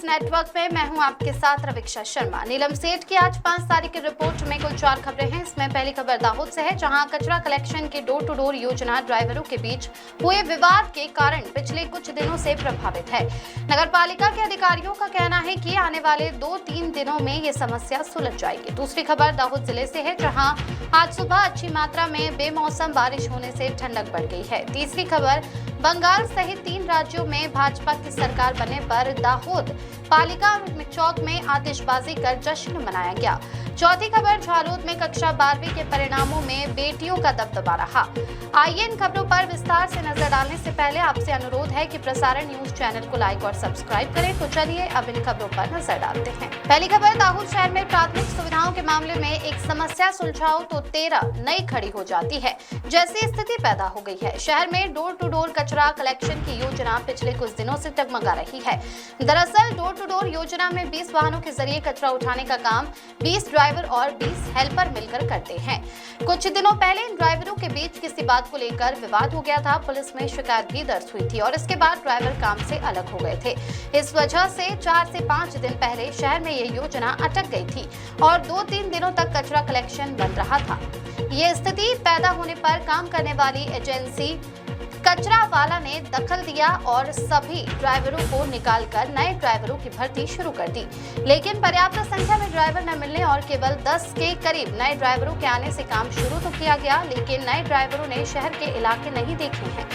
Network पे मैं हूं आपके साथ रवीक्षा शर्मा। नीलम सेठ की आज 5 तारीख की रिपोर्ट में कुल 4 खबरें हैं। इसमें पहली खबर दाहोद से है, जहां कचरा कलेक्शन की डोर टू डोर योजना ड्राइवरों के बीच हुए विवाद के कारण पिछले कुछ दिनों से प्रभावित है। नगर पालिका के अधिकारियों का कहना है कि आने वाले 2-3 दिनों में ये समस्या सुलझ जाएगी। दूसरी खबर दाहोद जिले से है, जहां आज सुबह अच्छी मात्रा में बेमौसम बारिश होने से ठंडक बढ़ गई है। तीसरी खबर बंगाल सहित 3 राज्यों में भाजपा की सरकार बनने पर दाहोद पालिका चौक में आतिशबाजी कर जश्न मनाया गया। चौथी खबर झालोद में कक्षा 12वीं के परिणामों में बेटियों का दबदबा रहा। आइए इन खबरों पर विस्तार से नजर डालने से पहले आपसे अनुरोध है कि प्रसारण न्यूज चैनल को लाइक और सब्सक्राइब करें। तो चलिए अब इन खबरों पर नजर डालते हैं। पहली खबर दाहोद शहर में प्राथमिक सुविधाओं के मामले में एक समस्या सुलझाओ तो 13 नई खड़ी हो जाती है, जैसी स्थिति पैदा हो गई है। शहर में डोर टू डोर कचरा कलेक्शन की योजना पिछले कुछ दिनों से डगमगा रही है। दरअसल डोर टू डोर योजना में 20 वाहनों के जरिए कचरा उठाने का काम 20 ड्राइवर और 20 हेल्पर मिलकर करते हैं। कुछ दिनों पहले इन ड्राइवरों के बीच किसी बात को लेकर विवाद हो गया था। पुलिस में शिकायत भी दर्ज हुई थी और इसके बाद ड्राइवर काम से अलग हो गए थे। इस वजह से 4 से 5 दिन पहले शहर में ये योजना अटक गई थी और 2-3 दिनों तक कचरा कलेक्शन बंद रहा था। ये स्थिति पैदा होने पर काम करने वाली एजेंसी कचरा वाला ने दखल दिया और सभी ड्राइवरों को निकालकर नए ड्राइवरों की भर्ती शुरू कर दी। लेकिन पर्याप्त संख्या में ड्राइवर न मिलने और केवल 10 के करीब नए ड्राइवरों के आने से काम शुरू तो किया गया, लेकिन नए ड्राइवरों ने शहर के इलाके नहीं देखे हैं।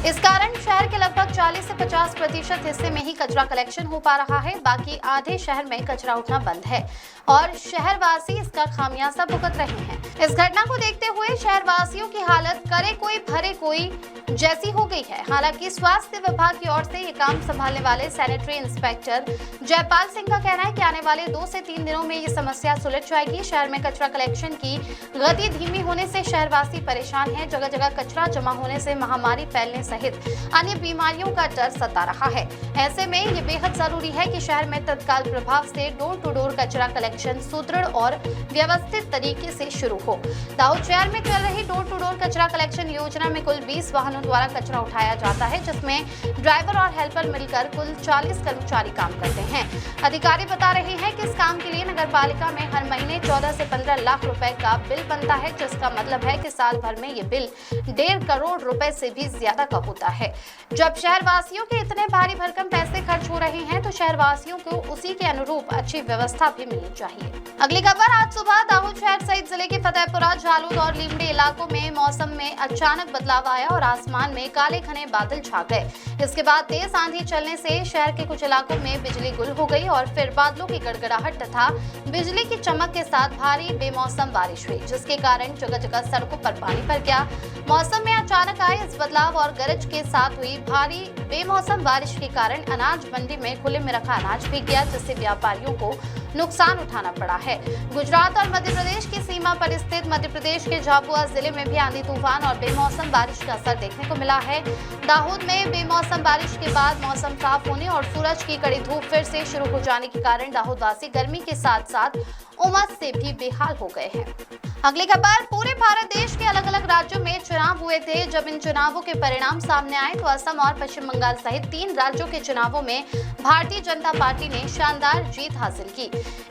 इस कारण शहर के लगभग 40 से 50% हिस्से में ही कचरा कलेक्शन हो पा रहा है। बाकी आधे शहर में कचरा उठना बंद है और शहरवासी इसका खामियाजा भुगत रहे हैं। इस घटना को देखते हुए शहरवासियों की हालत करे कोई भरे कोई जैसी हो गई है। हालांकि स्वास्थ्य विभाग की ओर से ये काम संभालने वाले सैनिटरी इंस्पेक्टर जयपाल सिंह का कहना है कि आने वाले 2 से 3 दिनों में ये समस्या सुलझ जाएगी। शहर में कचरा कलेक्शन की गति धीमी होने से शहरवासी परेशान हैं। जगह जगह कचरा जमा होने से महामारी फैलने सहित अन्य बीमारियों का डर सता रहा है। ऐसे में ये बेहद जरूरी है कि शहर में तत्काल प्रभाव से डोर टू डोर कचरा कलेक्शन सुदृढ़ और व्यवस्थित तरीके से शुरू हो। दाहोद शहर में चल रही डोर टू डोर कचरा कलेक्शन योजना में कुल 20 वाहनों द्वारा कचरा उठाया जाता है, जिसमें ड्राइवर और हेल्पर मिलकर कुल 40 कर्मचारी काम करते हैं। अधिकारी बता रहे हैं कि इस काम के लिए नगर पालिका में हर महीने 14 से 15 लाख रुपए का बिल बनता है, जिसका मतलब है कि साल भर में ये बिल 1.5 करोड़ रुपए से भी ज्यादा का होता है। जब शहरवासियों के इतने भारी भरकम पैसे खर्च हो रहे हैं तो शहरवासियों को उसी के अनुरूप अच्छी व्यवस्था भी मिलनी चाहिए। अगली खबर आज सुबह दाहोद शहर सहित जिले के फतेहपुरा, झालोद और लीमड़ी इलाकों में मौसम में अचानक बदलाव आया और आसमान में काले घने बादल छा गए। इसके बाद तेज आंधी चलने से शहर के कुछ इलाकों में बिजली गुल हो गई और फिर बादलों की गड़गड़ाहट तथा बिजली की चमक के साथ भारी बेमौसम बारिश हुई, जिसके कारण जगह जगह सड़कों पर पानी भर गया। मौसम में अचानक आए इस बदलाव और गरज के साथ हुई भारी बेमौसम बारिश के कारण अनाज मंडी में खुले में रखा अनाज भीग गया, जिससे व्यापारियों को नुकसान उठाना पड़ा है। गुजरात और मध्य प्रदेश की सीमा पर स्थित मध्य प्रदेश के झाबुआ जिले में भी आंधी तूफान और बेमौसम बारिश का असर देखने को मिला है। दाहोद में बेमौसम बारिश के बाद मौसम साफ होने और सूरज की कड़ी धूप फिर से शुरू हो जाने के कारण दाहोदवासी गर्मी के साथ साथ उमस से भी बेहाल हो गए हैं। अगली खबर, पूरे भारत देश के अलग अलग राज्यों में चुनाव हुए थे। जब इन चुनावों के परिणाम सामने आए तो असम और पश्चिम बंगाल सहित 3 राज्यों के चुनावों में भारतीय जनता पार्टी ने शानदार जीत हासिल की।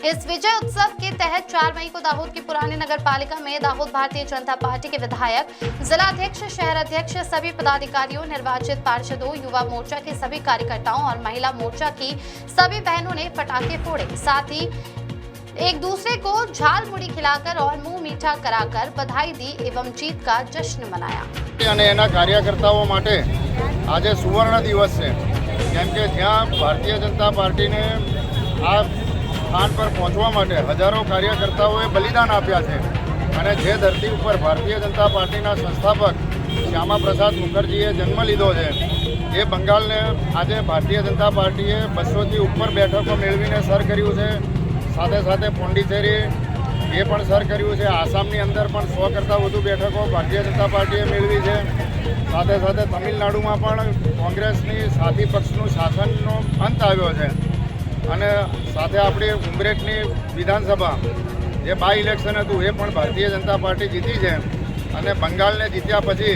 इस विजय उत्सव के तहत 4 मई को दाहोद की पुरानी नगर पालिका में दाहोद भारतीय जनता पार्टी के विधायक, जिलाध्यक्ष, शहर अध्यक्ष, सभी पदाधिकारियों, निर्वाचित पार्षदों, युवा मोर्चा के सभी कार्यकर्ताओं और महिला मोर्चा की सभी बहनों ने पटाखे फोड़े। साथ ही एक दूसरे को झाल मुड़ी खिलाकर और मुंह मीठा कराकर बधाई दी एवं जीत का जश्न मनाया। અને એના કાર્યકર્તાઓ માટે આજે સુવર્ણ દિવસ છે, કેમ કે જ્યાં ભારતીય જનતા પાર્ટીને આ સ્થાન પર પહોંચવા માટે હજારો કાર્યકર્તાઓએ બલિદાન આપ્યા છે અને જે ધરતી ઉપર ભારતીય જનતા પાર્ટીના સંસ્થાપક શ્યામા પ્રસાદ મુખર્જીએ જન્મ લીધો છે, એ બંગાળને આજે ભારતીય જનતા પાર્ટીએ 200થી ઉપર બેઠકો મેળવીને સર કર્યું છે। સાથે સાથે પોંડિચેરી એ પણ સર કર્યું છે। આસામની અંદર પણ 100 કરતાં વધુ બેઠકો ભારતીય જનતા પાર્ટીએ મેળવી છે। સાથે સાથે તમિલનાડુમાં પણ કોંગ્રેસની સાથી પક્ષનું શાસનનો અંત આવ્યો છે અને સાથે આપણી ઉમરેઠની વિધાનસભા જે બાય ઇલેક્શન હતું એ પણ ભારતીય જનતા પાર્ટી જીતી છે અને બંગાળને જીત્યા પછી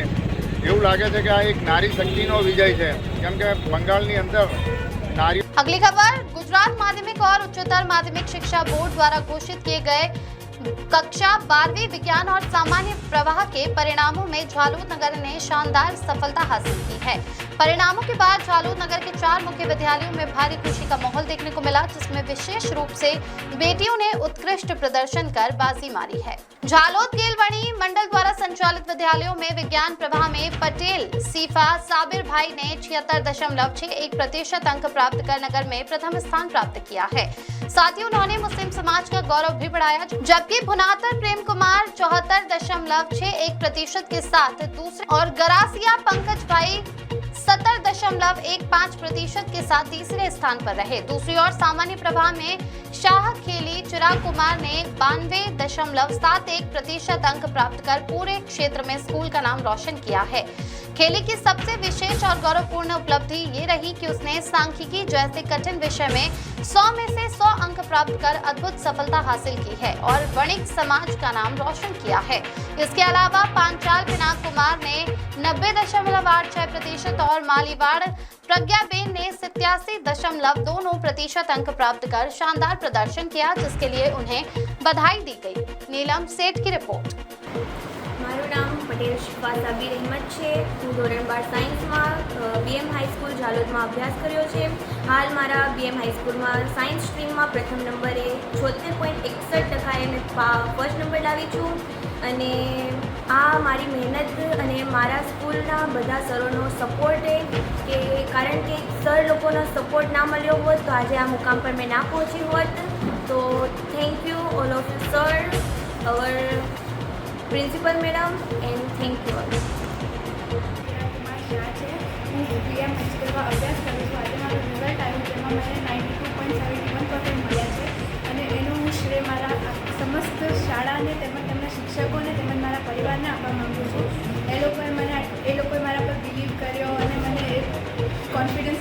એવું લાગે છે કે આ એક નારી શક્તિનો વિજય છે, કેમ કે બંગાળની અંદર નારી अगली खबर, गुजरात माध्यमिक और उच्चतर माध्यमिक शिक्षा बोर्ड द्वारा घोषित किए गए कक्षा 12वीं विज्ञान और सामान्य प्रवाह के परिणामों में झालोद नगर ने शानदार सफलता हासिल की है। परिणामों के बाद झालोद नगर के 4 मुख्य विद्यालयों में भारी खुशी का माहौल देखने को मिला, जिसमें विशेष रूप से बेटियों ने उत्कृष्ट प्रदर्शन कर बाजी मारी है। झालोद गेलवणी मंडल द्वारा संचालित विद्यालयों में विज्ञान प्रवाह में पटेल सीफा साबिर भाई ने 76.61% अंक प्राप्त कर नगर में प्रथम स्थान प्राप्त किया है। साथ ही उन्होंने मुस्लिम समाज का गौरव भी बढ़ाया, जबकि भुनातर प्रेम कुमार 74.61% के साथ दूसरे और गरासिया पंकज भाई 70.15% के साथ तीसरे स्थान पर रहे। दूसरी ओर सामान्य प्रवाह में शाह खेली चिराग कुमार ने 92.71% अंक प्राप्त कर पूरे क्षेत्र में स्कूल का नाम रोशन किया है। खेली की सबसे विशेष और गौरवपूर्ण उपलब्धि ये रही कि उसने सांख्यिकी जैसे कठिन विषय में 100 में से 100 अंक प्राप्त कर अद्भुत सफलता हासिल की है और वणिक समाज का नाम रोशन किया है। इसके अलावा पांचाल पिनाक कुमार ने 90.86% और मालीवाड़ प्रज्ञाबेन ने 87.29% अंक प्राप्त कर शानदार प्रदर्शन किया, जिसके लिए उन्हें बधाई दी गई। नीलम सेठ की रिपोर्ट। મારું નામ પટેલ શિફા સાબિર અહેમદ છે। હું ધોરણ 12 સાયન્સમાં બીએમ હાઈસ્કૂલ ઝાલોદમાં અભ્યાસ કર્યો છે। હાલ મારા બીએમ હાઈસ્કૂલમાં સાયન્સ સ્ટ્રીમમાં પ્રથમ નંબરે 76.61% મેં ફર્સ્ટ નંબર લાવી છું અને આ મારી મહેનત અને મારા સ્કૂલના બધા સરોનો સપોર્ટ છે કે કારણ કે સર લોકોનો સપોર્ટ ના મળ્યો હોત તો આજે આ મુકામ પર મેં ના પહોંચી હોત। તો thank you all of you sir, our principal madam, and thank you all. Kumar Shah છે। હું બીએમ હાઈસ્કૂલમાં અભ્યાસ કરું છું। આજે મારું રિઝલ્ટ આવ્યું, જેમાં મને 92.71% મળ્યા છે અને એનું હું શ્રેય મારા સમસ્ત શાળાને તેમજ તેમના શિક્ષકોને તેમજ મારા પરિવારને આપવા માગું છું। એ લોકોએ મારા પર બિલીવ કર્યો અને મને કોન્ફિડન્સ